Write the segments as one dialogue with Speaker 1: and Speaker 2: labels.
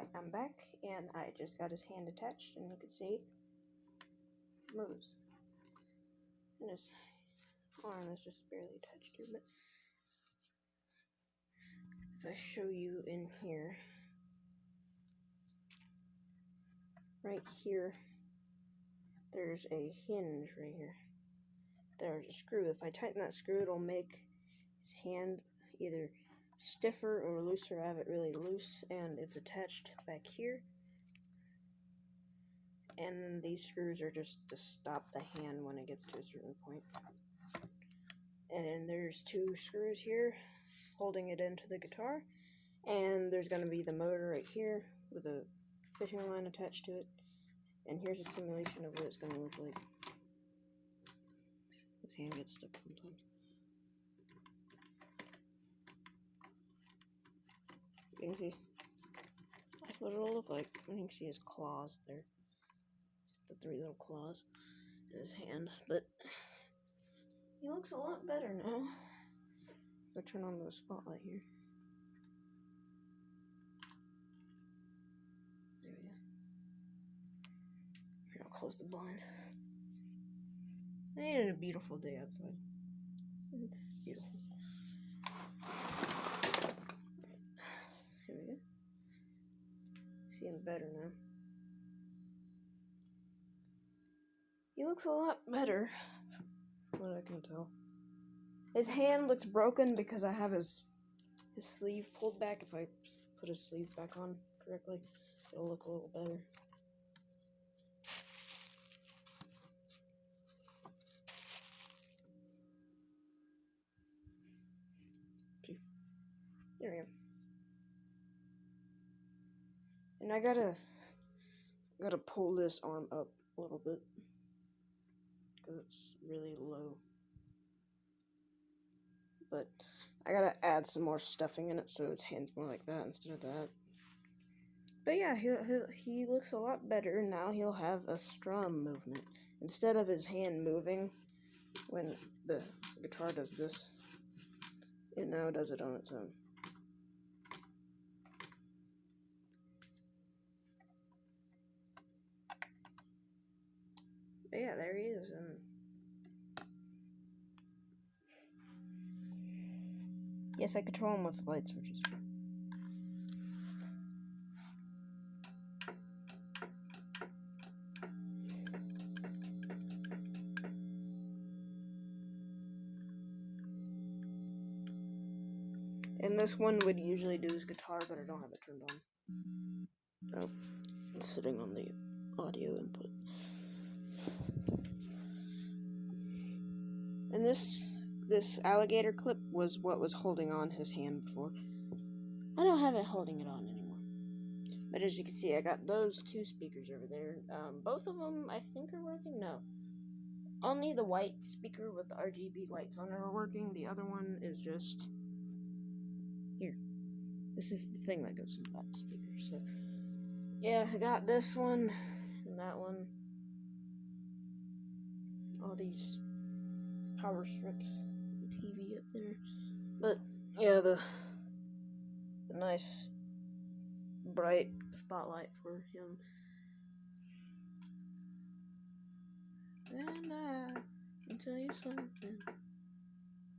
Speaker 1: Alright, I'm back, and I just got his hand attached, and you can see it moves. And his arm is just barely attached here, but if I show you in here, right here, there's a hinge right here. There's a screw. If I tighten that screw, it'll make his hand either stiffer or looser. I have it really loose, and it's attached back here. And these screws are just to stop the hand when it gets to a certain point. And there's 2 screws here holding it into the guitar. And there's going to be the motor right here with a fishing line attached to it. And here's a simulation of what it's going to look like. This hand gets stuck sometimes. You can see that's what it'll look like. And you can see his claws there. Just the 3 little claws in his hand. But he looks a lot better now. If I turn on the spotlight here. There we go. Here, I'll close the blinds. And a beautiful day outside. So it's beautiful. Here we go. See him better now. He looks a lot better, from what I can tell. His hand looks broken because I have his sleeve pulled back. If I put his sleeve back on correctly, it'll look a little better. There we go. And I gotta pull this arm up a little bit because it's really low. But I gotta add some more stuffing in it so his hand's more like that instead of that. But yeah, he looks a lot better. Now he'll have a strum movement. Instead of his hand moving when the guitar does this, it now does it on its own. But yeah, there he is. And yes, I control him with light switches. And this one would usually do his guitar, but I don't have it turned on. So it's sitting on the audio input. And this alligator clip was what was holding on his hand before. I don't have it holding it on anymore. But as you can see, I got those 2 speakers over there. Both of them, I think, are working. No. Only the white speaker with the RGB lights on it are working. The other one is just here. This is the thing that goes into that speaker. So, yeah, I got this one and that one. All these power strips, the TV up there. But yeah, the nice bright spotlight for him. And I can tell you something.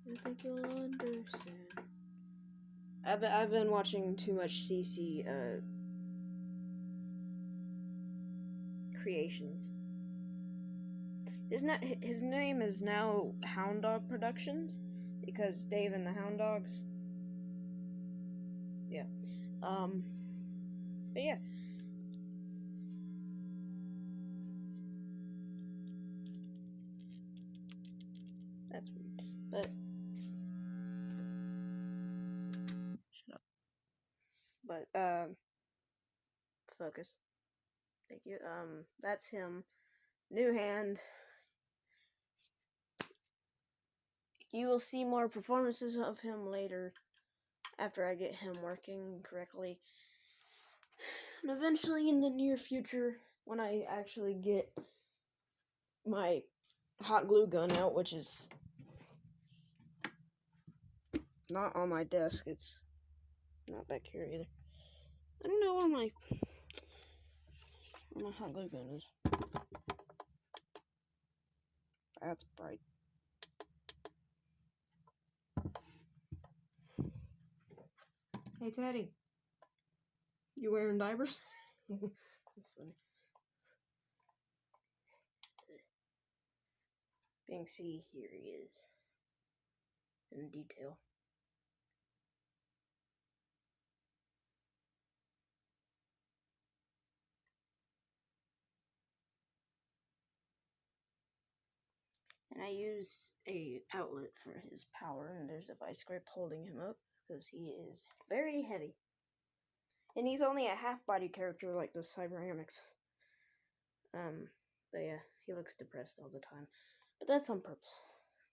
Speaker 1: I think you'll understand. I've been watching too much CC creations. His name is now Hound Dog Productions because Dave and the Hound Dogs. Yeah. But yeah. That's weird. But shut up. But focus. Thank you. That's him. New hand. You will see more performances of him later after I get him working correctly. And eventually in the near future, when I actually get my hot glue gun out, which is not on my desk, it's not back here either. I don't know where my hot glue gun is. That's bright. Hey Teddy, you wearing diapers? That's funny. You can see here he is in detail. And I use a outlet for his power, and there's a vice grip holding him up because he is very heavy. And he's only a half body character like the Cyberamics. But yeah, he looks depressed all the time. But that's on purpose.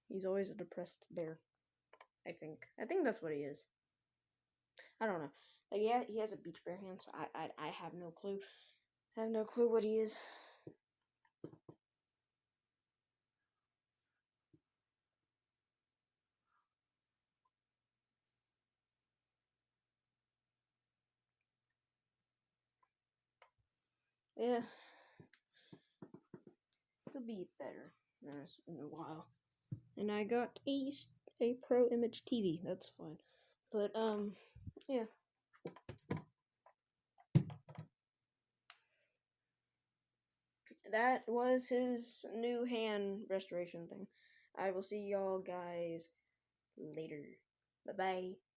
Speaker 1: He's always a depressed bear. I think that's what he is. I don't know. Like, yeah, he has a beach bear hand, so I have no clue. I have no clue what he is. Yeah. He'll be better in a while. And I got a Pro Image TV. That's fine. But yeah. That was his new hand restoration thing. I will see y'all guys later. Bye bye.